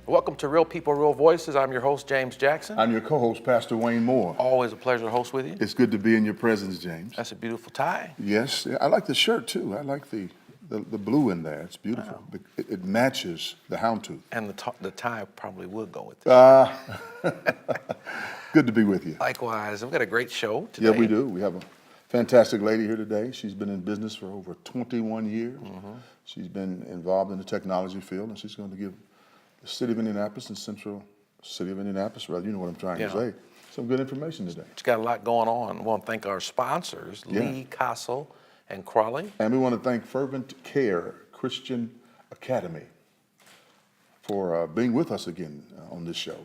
Welcome to Real People, Real Voices. I'm your host, James Jackson. I'm your co-host, Pastor Wayne Moore. Always a pleasure to host with you. It's good to be in your presence, James. That's a beautiful tie. Yes, I like the shirt too. I like the blue in there. It's beautiful. Wow. It matches the houndstooth. And the tie probably would go with it. Good to be with you. Likewise, we've got a great show today. Yeah, we do. We have a fantastic lady here today. She's been in business for over 21 years. Mm-hmm. She's been involved in the technology field, and she's going to give the city of Indianapolis and central city of Indianapolis, rather, you know what I'm trying to say, some good information today. She's got a lot going on. I want to thank our sponsors, Lee, Castle, and Crawley. And we want to thank Fervent Care Christian Academy for being with us again on this show.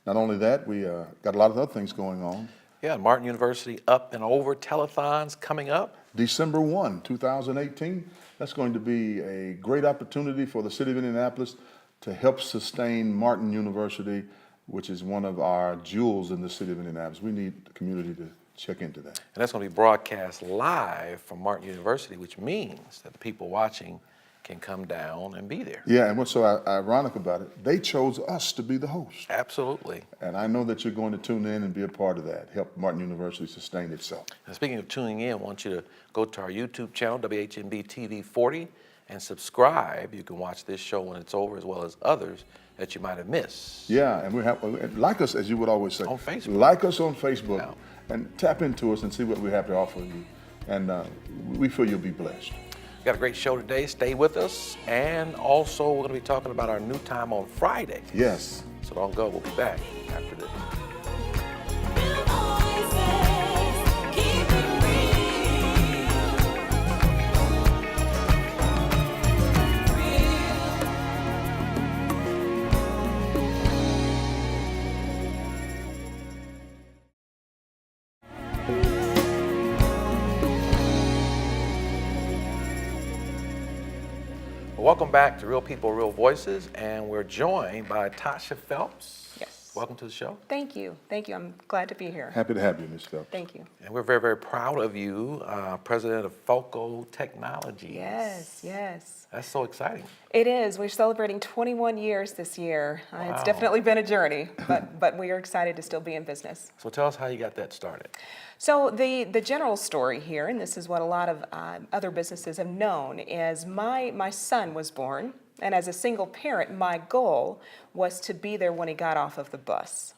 Not only that, we got a lot of other things going on. Yeah, Martin University Up and Over telethons coming up. December 1, 2018. That's going to be a great opportunity for the city of Indianapolis to help sustain Martin University, which is one of our jewels in the city of Indianapolis. We need the community to check into that. And that's going to be broadcast live from Martin University, which means that the people watching can come down and be there. Yeah, and what's so ironic about it, they chose us to be the host. Absolutely. And I know that you're going to tune in and be a part of that, help Martin University sustain itself. And speaking of tuning in, I want you to go to our YouTube channel, WHMB TV 40, and subscribe. You can watch this show when it's over, as well as others that you might have missed. Yeah, and we have like us, as you would always say, on Facebook. Like us on Facebook, and tap into us and see what we have to offer you. And we feel you'll be blessed. Got a great show today. Stay with us. And also, we're going to be talking about our new time on Friday. Yes. So don't go. We'll be back after this. Welcome back to Real People, Real Voices, and we're joined by Tasha Phelps. Yes. Welcome to the show. Thank you. Thank you. I'm glad to be here. Happy to have you, Ms. Phelps. Thank you. And we're very, very proud of you, president of Foco Technologies. Yes, yes. That's so exciting. It is. We're celebrating 21 years this year. Wow. It's definitely been a journey, but we are excited to still be in business. So tell us how you got that started. So the general story here, and this is what a lot of other businesses have known, is my son was born, and as a single parent, my goal was to be there when he got off of the bus.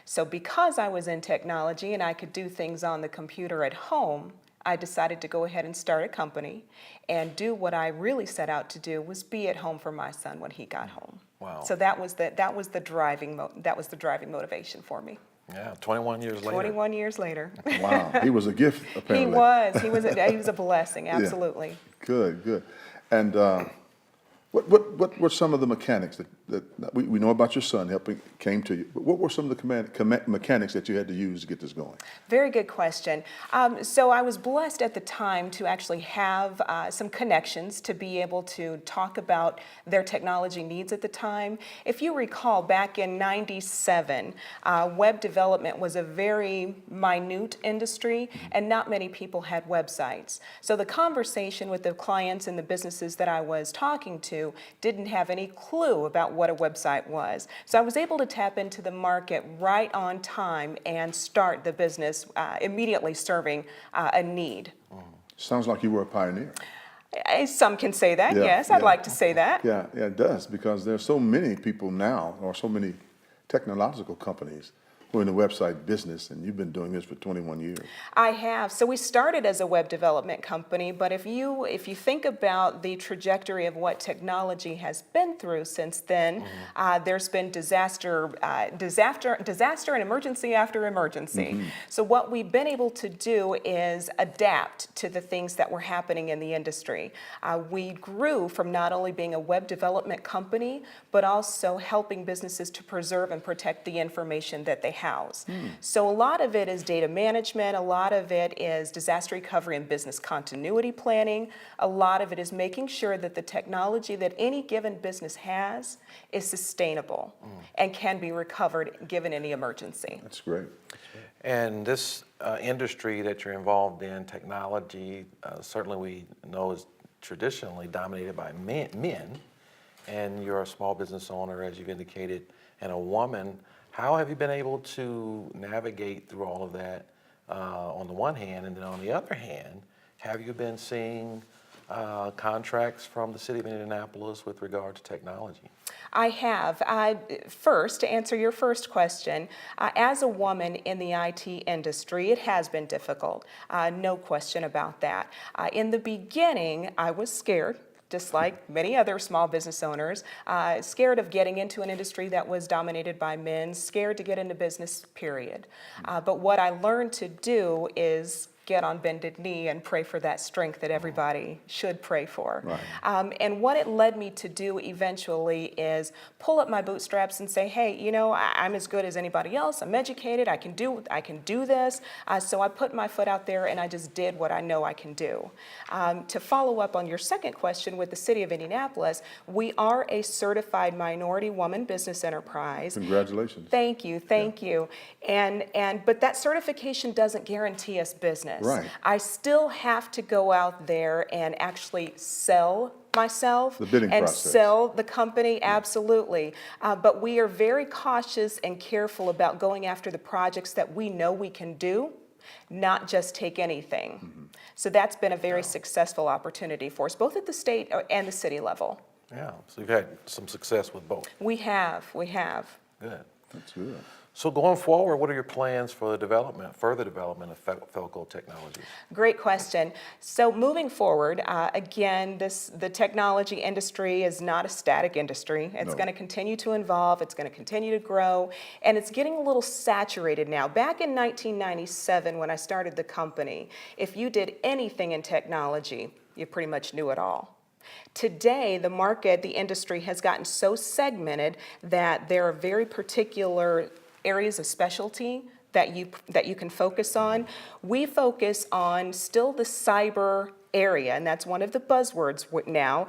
So because I was in technology and I could do things on the computer at home, I decided to go ahead and start a company and do what I really set out to do, was be at home for my son when he got home. Wow. So that was the driving motivation for me. Yeah, 21 years later. 21 years later. Wow, he was a gift, apparently. He was a blessing, absolutely. Yeah. Good. And what were some of the mechanics that we know about your son came to you, but what were some of the mechanics that you had to use to get this going? Very good question. So I was blessed at the time to actually have some connections to be able to talk about their technology needs at the time. If you recall, back in '97, web development was a very minute industry, and not many people had websites. So the conversation with the clients and the businesses that I was talking to didn't have any clue about what a website was. So I was able to tap into the market right on time and start the business immediately serving a need. Sounds like you were a pioneer. Some can say that, yes. I'd like to say that. Yeah, it does, because there's so many people now, or so many technological companies who are in the website business, and you've been doing this for 21 years. I have. So we started as a web development company, but if you think about the trajectory of what technology has been through since then, there's been disaster and emergency after emergency. So what we've been able to do is adapt to the things that were happening in the industry. We grew from not only being a web development company, but also helping businesses to preserve and protect the information that they house. So a lot of it is data management, a lot of it is disaster recovery and business continuity planning, a lot of it is making sure that the technology that any given business has is sustainable and can be recovered given any emergency. That's great. And this industry that you're involved in, technology, certainly we know is traditionally dominated by men. and you're a small business owner, as you've indicated, and a woman. How have you been able to navigate through all of that on the one hand, and then on the other hand, have you been seeing contracts from the city of Indianapolis with regard to technology? I have. First, to answer your first question, as a woman in the IT industry, it has been difficult. No question about that. In the beginning, I was scared, just like many other small business owners, scared of getting into an industry that was dominated by men, scared to get into business, period. But what I learned to do is get on bended knee and pray for that strength that everybody should pray for. Right. And what it led me to do eventually is pull up my bootstraps and say, hey, you know, I'm as good as anybody else. I'm educated. I can do this. So I put my foot out there and I just did what I know I can do. To follow up on your second question, with the City of Indianapolis, we are a certified minority woman business enterprise. Congratulations. Thank you, thank you. But that certification doesn't guarantee us business. Right. I still have to go out there and actually sell myself The bidding and process. sell the company, absolutely. But we are very cautious and careful about going after the projects that we know we can do, not just take anything. So that's been a very successful opportunity for us, both at the state and the city level. Yeah, so you've had some success with both. We have. Good. That's good. So going forward, what are your plans for the further development of Felco Technologies? Great question. So moving forward, again, the technology industry is not a static industry. It's No. going to continue to evolve. It's going to continue to grow, and it's getting a little saturated now. Back in 1997, when I started the company, if you did anything in technology, you pretty much knew it all. Today, the market, the industry has gotten so segmented that there are very particular areas of specialty that you can focus on. We focus on still the cyber area, and that's one of the buzzwords now.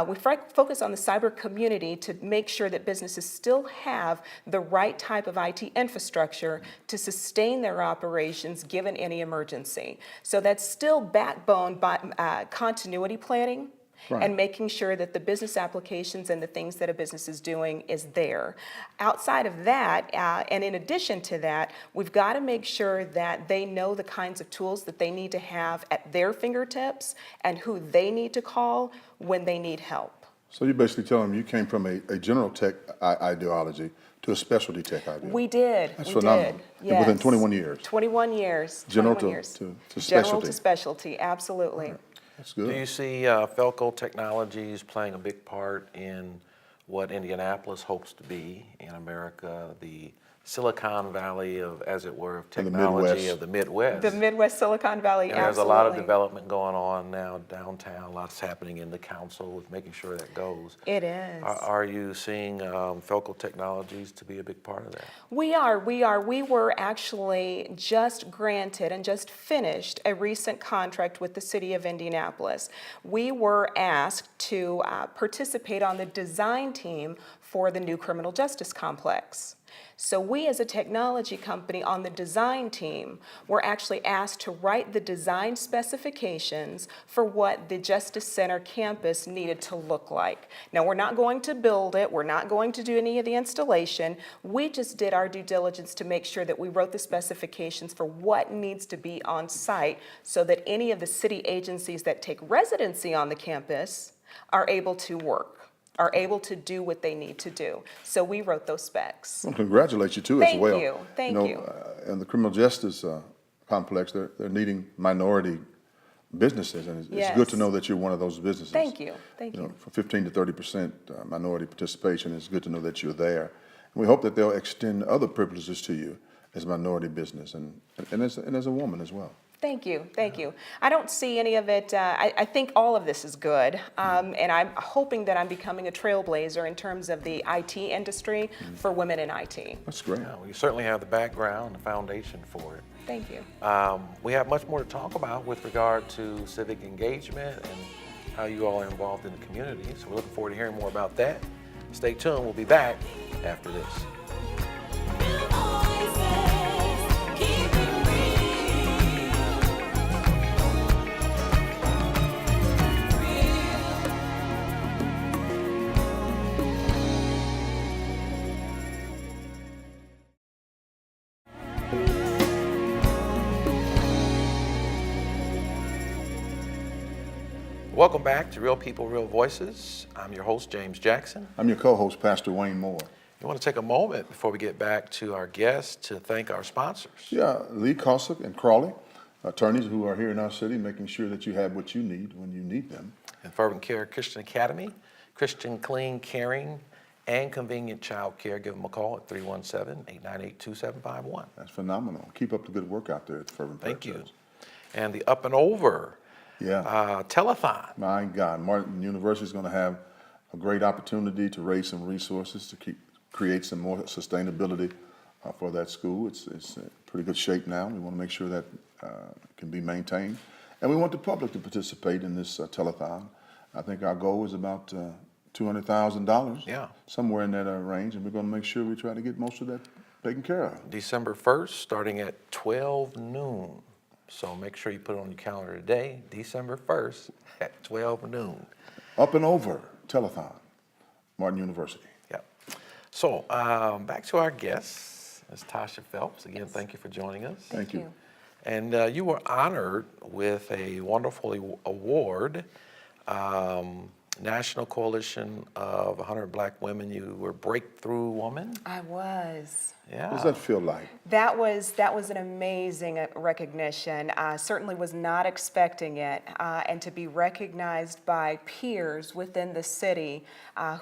We focus on the cyber community to make sure that businesses still have the right type of IT infrastructure to sustain their operations given any emergency. So that's still backbone by continuity planning. Right. And making sure that the business applications and the things that a business is doing is there. Outside of that, and in addition to that, we've got to make sure that they know the kinds of tools that they need to have at their fingertips and who they need to call when they need help. So you're basically telling them you came from a general tech ideology to a specialty tech ideology. We did. That's we phenomenal. did. And Yes. within 21 years. 21 years. General 21 to- years. to General specialty. to specialty, absolutely. That's Do good. you see Felco Technologies playing a big part in what Indianapolis hopes to be in America, the Silicon Valley of, as it were, of And the technology Midwest. of the Midwest? The Midwest Silicon Valley, And there's absolutely. a lot of development going on now downtown, lots happening in the council with making sure that goes. It is. Are you seeing Felco Technologies to be a big part of that? We are. We were actually just granted and just finished a recent contract with the City of Indianapolis. We were asked to participate on the design team for the new criminal justice complex. So we as a technology company on the design team were actually asked to write the design specifications for what the Justice Center campus needed to look like. Now, we're not going to build it. We're not going to do any of the installation. We just did our due diligence to make sure that we wrote the specifications for what needs to be on site so that any of the city agencies that take residency on the campus are able to work, are able to do what they need to do. So we wrote those specs. Well, congratulate you too as Thank well. you. Thank know, you. In the criminal justice complex, they're needing minority businesses, and it's good to Yes. know that you're one of those businesses. Thank you. Thank You know, you. for 15 to 30% minority participation, it's good to know that you're there. And we hope that they'll extend other privileges to you as a minority business and as a woman as well. Thank you, thank you. I don't see any of it, I think all of this is good, and I'm hoping that I'm becoming a trailblazer in terms of the IT industry for women in IT. That's great. Well, you certainly have the background, the foundation for it. Thank you. We have much more to talk about with regard to civic engagement and how you all are involved in the community. So we're looking forward to hearing more about that. Stay tuned. We'll be back after this. Welcome back to Real People, Real Voices. I'm your host, James Jackson. I'm your co-host, Pastor Wayne Moore. I want to take a moment before we get back to our guests to thank our sponsors. Yeah, Lee Cossack and Crawley, attorneys who are here in our city, making sure that you have what you need when you need them. And Fervent Care Christian Academy, Christian Clean, Caring, and Convenient Child Care. Give them a call at 317-898-2751. That's phenomenal. Keep up the good work out there at the Fervent Prayer Thank you. Church. And the Up and Over telethon. My God, Martin University is going to have a great opportunity to raise some resources to create some more sustainability for that school. It's in pretty good shape now. We want to make sure that can be maintained. And we want the public to participate in this telethon. I think our goal is about $200,000, somewhere in that range, and we're going to make sure we try to get most of that taken care of. December 1st, starting at 12 noon. So make sure you put it on your calendar today, December 1st at 12 noon. Up and Over telethon, Martin University. Yep. So back to our guests, Ms. Tasha Phelps. Again, thank you for joining us. Thank you. And you were honored with a wonderful award, National Coalition of 100 Black Women. You were Breakthrough Woman. I was. Yeah. What does that feel like? That was an amazing recognition. I certainly was not expecting it, and to be recognized by peers within the city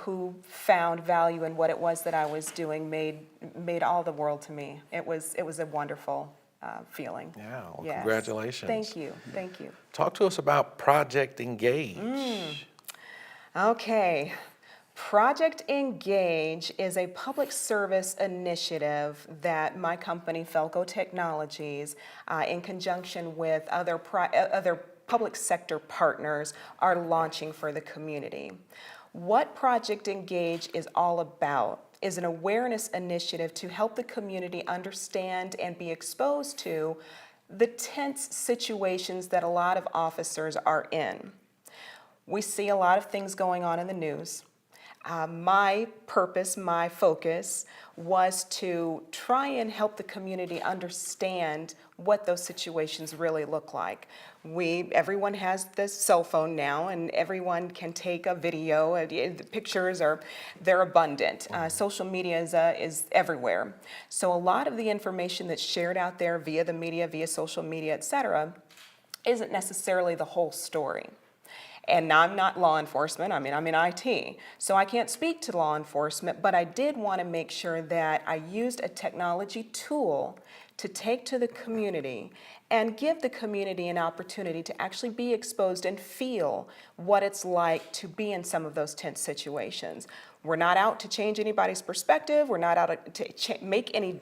who found value in what it was that I was doing made all the world to me. It was a wonderful feeling. Yeah. Well, Yes. Congratulations. Thank you. Thank you. Talk to us about Project Engage. Okay. Project Engage is a public service initiative that my company, Felco Technologies, in conjunction with other public sector partners, are launching for the community. What Project Engage is all about is an awareness initiative to help the community understand and be exposed to the tense situations that a lot of officers are in. We see a lot of things going on in the news. My purpose, my focus was to try and help the community understand what those situations really look like. Everyone has this cell phone now, and everyone can take a video. The pictures they're abundant. Social media is everywhere. So a lot of the information that's shared out there via the media, via social media, et cetera, isn't necessarily the whole story. And I'm not law enforcement, I'm in IT, so I can't speak to law enforcement, but I did want to make sure that I used a technology tool to take to the community and give the community an opportunity to actually be exposed and feel what it's like to be in some of those tense situations. We're not out to change anybody's perspective. We're not out to make any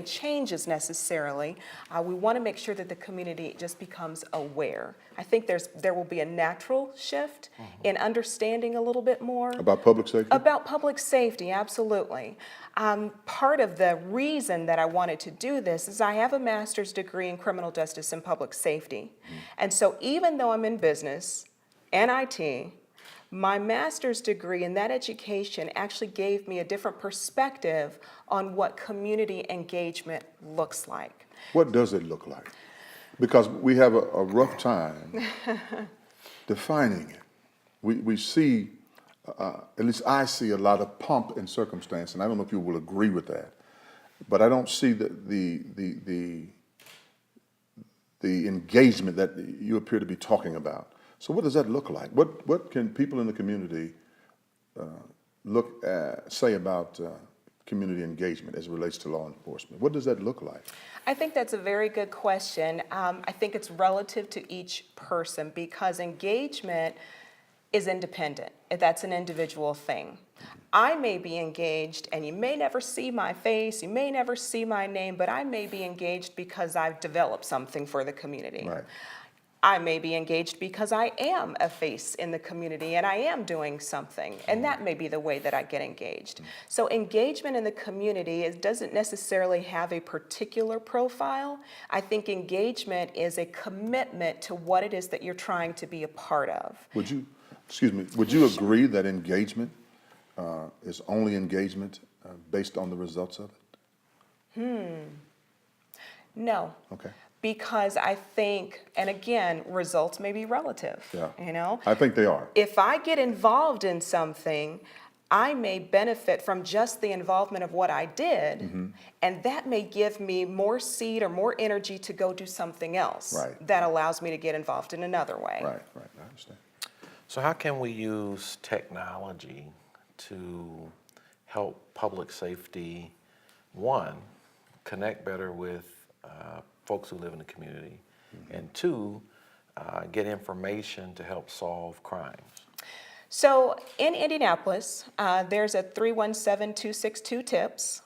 changes necessarily. We want to make sure that the community just becomes aware. I think there will be a natural shift in understanding a little bit more. About public safety? About public safety, absolutely. Part of the reason that I wanted to do this is I have a master's degree in criminal justice and public safety. And so even though I'm in business and IT, my master's degree in that education actually gave me a different perspective on what community engagement looks like. What does it look like? Because we have a rough time defining it. We see, at least I see a lot of pomp and circumstance, and I don't know if you will agree with that, but I don't see the engagement that you appear to be talking about. So what does that look like? What can people in the community say about community engagement as it relates to law enforcement? What does that look like? I think that's a very good question. I think it's relative to each person because engagement is independent. That's an individual thing. I may be engaged and you may never see my face, you may never see my name, but I may be engaged because I've developed something for the community. Right. I may be engaged because I am a face in the community and I am doing something, and that may be the way that I get engaged. So engagement in the community doesn't necessarily have a particular profile. I think engagement is a commitment to what it is that you're trying to be a part of. Would you agree that engagement is only engagement based on the results of it? No. Okay. because I think, and again, results may be relative, Yeah. you know? I think they are. If I get involved in something, I may benefit from just the involvement of what I did, Mm-hmm. and that may give me more seed or more energy to go do something else Right. that allows me to get involved in another way. Right, I understand. So how can we use technology to help public safety, one, connect better with folks who live in the community, and two, get information to help solve crimes? So in Indianapolis, there's a 317-262-TIPS.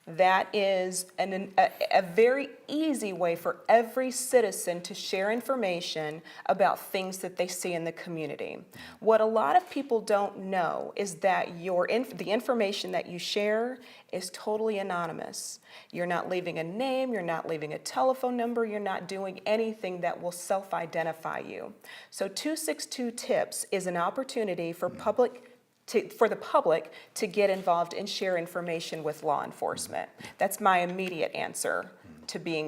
That is a very easy way for every citizen to share information about things that they see in the community. What a lot of people don't know is that the information that you share is totally anonymous. You're not leaving a name, you're not leaving a telephone number, you're not doing anything that will self-identify you. So 262-TIPS is an opportunity for the public to get involved and share information with law enforcement. That's my immediate answer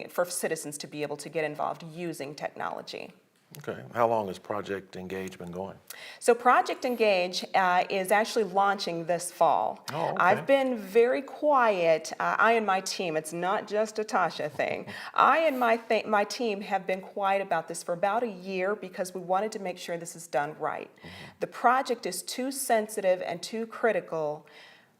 for citizens to be able to get involved using technology. Okay. How long has Project Engage been going? So Project Engage is actually launching this fall. Oh, okay. I've been very quiet, I and my team, it's not just a Tasha thing. I and my team have been quiet about this for about a year because we wanted to make sure this is done right. The project is too sensitive and too critical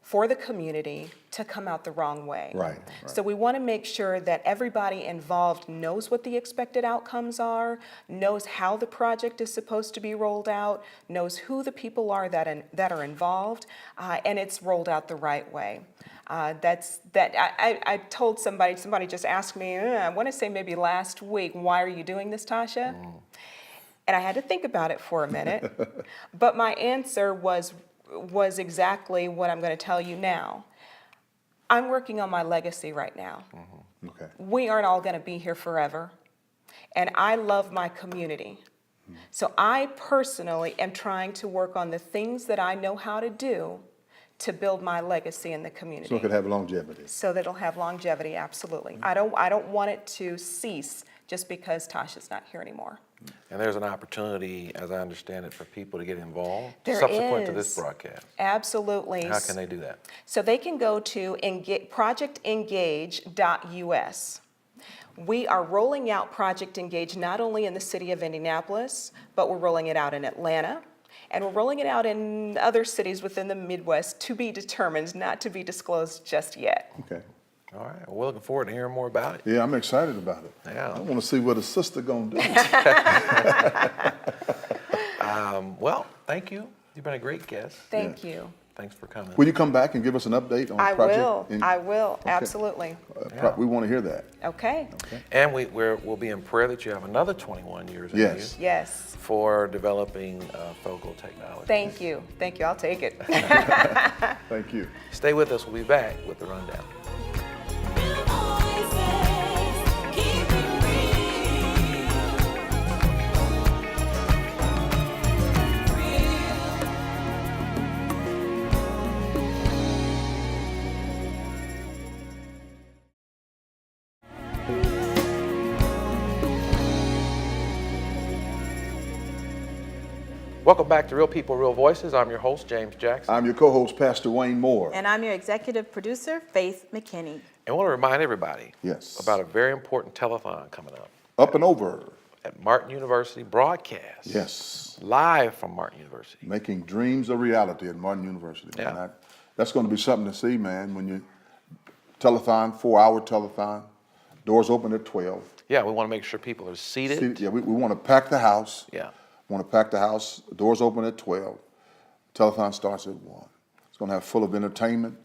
for the community to come out the wrong way. Right. So we want to make sure that everybody involved knows what the expected outcomes are, knows how the project is supposed to be rolled out, knows who the people are that are involved, and it's rolled out the right way. I told somebody just asked me, I want to say maybe last week, why are you doing this, Tasha? And I had to think about it for a minute, but my answer was exactly what I'm going to tell you now. I'm working on my legacy right now. Okay. We aren't all going to be here forever, and I love my community. So I personally am trying to work on the things that I know how to do to build my legacy in the community. So it could have longevity. So that it'll have longevity, absolutely. I don't want it to cease just because Tasha's not here anymore. And there's an opportunity, as I understand it, for people to get involved There subsequent to this is. broadcast. Absolutely. How can they do that? So they can go to projectengage.us. We are rolling out Project Engage not only in the city of Indianapolis, but we're rolling it out in Atlanta, and we're rolling it out in other cities within the Midwest to be determined, not to be disclosed just yet. Okay. All right. Well, we're looking forward to hearing more about it. Yeah, I'm excited about it. Yeah. I want to see what a sister gonna do. Well, thank you. You've been a great guest. Thank you. Thanks for coming. Will you come back and give us an update on I Project? will. In- I will. Okay. Absolutely. We want to hear that. Okay. And we'll be in prayer that you have another 21 years in Yes. you Yes. for developing focal technology. Thank you. Thank you. I'll take it. Thank you. Stay with us. We'll be back with the rundown. Welcome back to Real People, Real Voices. I'm your host, James Jackson. I'm your co-host, Pastor Wayne Moore. And I'm your executive producer, Faith McKinney. And I want to remind everybody Yes. about a very important telethon coming up Up and over. at Martin University broadcast. Yes. Live from Martin University. Making dreams a reality at Martin University. Man. Yeah. That's going to be something to see, man. When you telethon, 4-hour telethon, doors open at 12. Yeah, we want to make sure people are seated. Yeah, we want to pack the house. Yeah. Want to pack the house. Doors open at 12. Telethon starts at 1. It's going to have full of entertainment.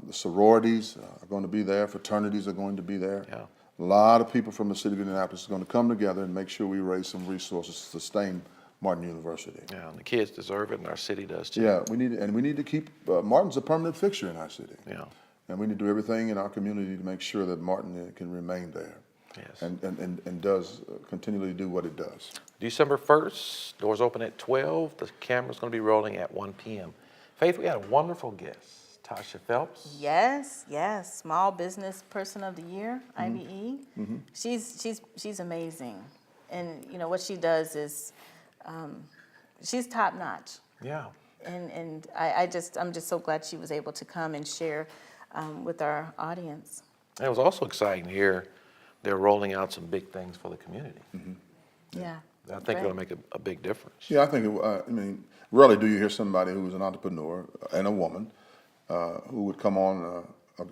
The sororities are going to be there. Fraternities are going to be there. Yeah. A lot of people from the city of Indianapolis are going to come together and make sure we raise some resources to sustain Martin University. Yeah, and the kids deserve it, and our city does too. Yeah, we need to keep Martin's a permanent fixture in our city. Yeah. And we need to do everything in our community to make sure that Martin can remain there. Yes. And does continually do what it does. December 1st, doors open at 12. The camera's going to be rolling at 1 p.m. Faith, we had a wonderful guest, Tasha Phelps. Yes, yes. Small Business Person of the Year, IBE. She's amazing, and you know what she does is, she's top notch. Yeah. And I'm just so glad she was able to come and share with our audience. And it was also exciting to hear they're rolling out some big things for the community. Yeah. I think Great. it'll make a big difference. Yeah, I think, I mean, rarely do you hear somebody who is an entrepreneur and a woman who would come on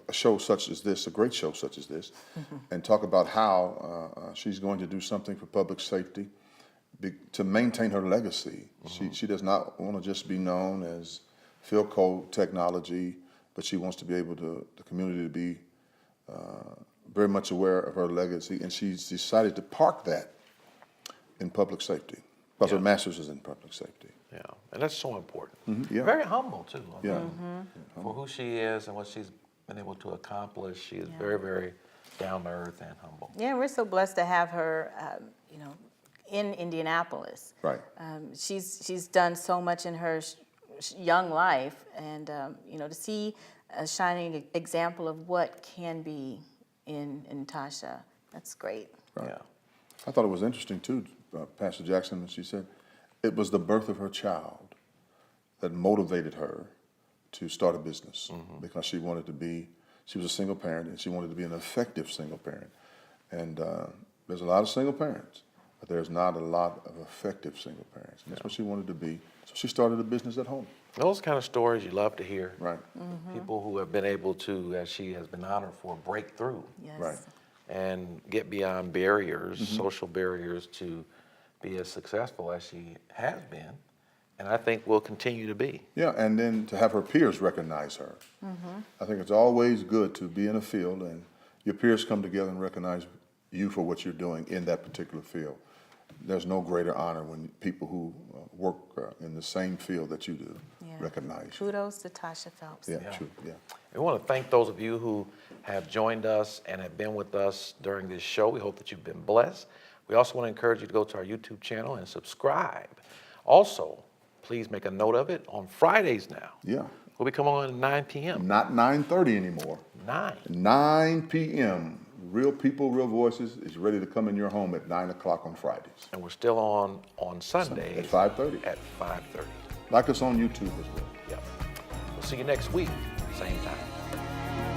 a show such as this, a great show such as this, and talk about how she's going to do something for public safety to maintain her legacy. She does not want to just be known as Philco Technology, but she wants to be able to, the community to be very much aware of her legacy, and she's decided to park that in public safety, because her master's is in public safety. Yeah, and that's so important. Yeah. Very humble too. I Yeah. mean, for who she is and what she's been able to accomplish, she is very, very down to earth and humble. Yeah, we're so blessed to have her, in Indianapolis. Right. She's done so much in her young life, and to see a shining example of what can be in Tasha, that's great. Yeah. I thought it was interesting too, Pastor Jackson, when she said it was the birth of her child that motivated her to start a business, because she was a single parent, and she wanted to be an effective single parent. And there's a lot of single parents, but there's not a lot of effective single parents. And that's what she wanted to be. So she started a business at home. Those kind of stories you love to hear. Right. People who have been able to, as she has been honored for, break through Yes. Right. and get beyond barriers, social barriers, to be as successful as she has been, and I think will continue to be. Yeah, and then to have her peers recognize her. I think it's always good to be in a field and your peers come together and recognize you for what you're doing in that particular field. There's no greater honor when people who work in the same field that you do Yeah. recognize you. Kudos to Tasha Phelps. Yeah, Yeah. true, yeah. We want to thank those of you who have joined us and have been with us during this show. We hope that you've been blessed. We also want to encourage you to go to our YouTube channel and subscribe. Also, please make a note of it. On Fridays now, Yeah, we'll be coming on at 9 p.m. not 9:30 anymore. 9. 9 p.m. Real People, Real Voices is ready to come in your home at 9 o'clock on Fridays. And we're still on Sundays At 5:30. At 5:30. Like us on YouTube as well. Yep. We'll see you next week, same time.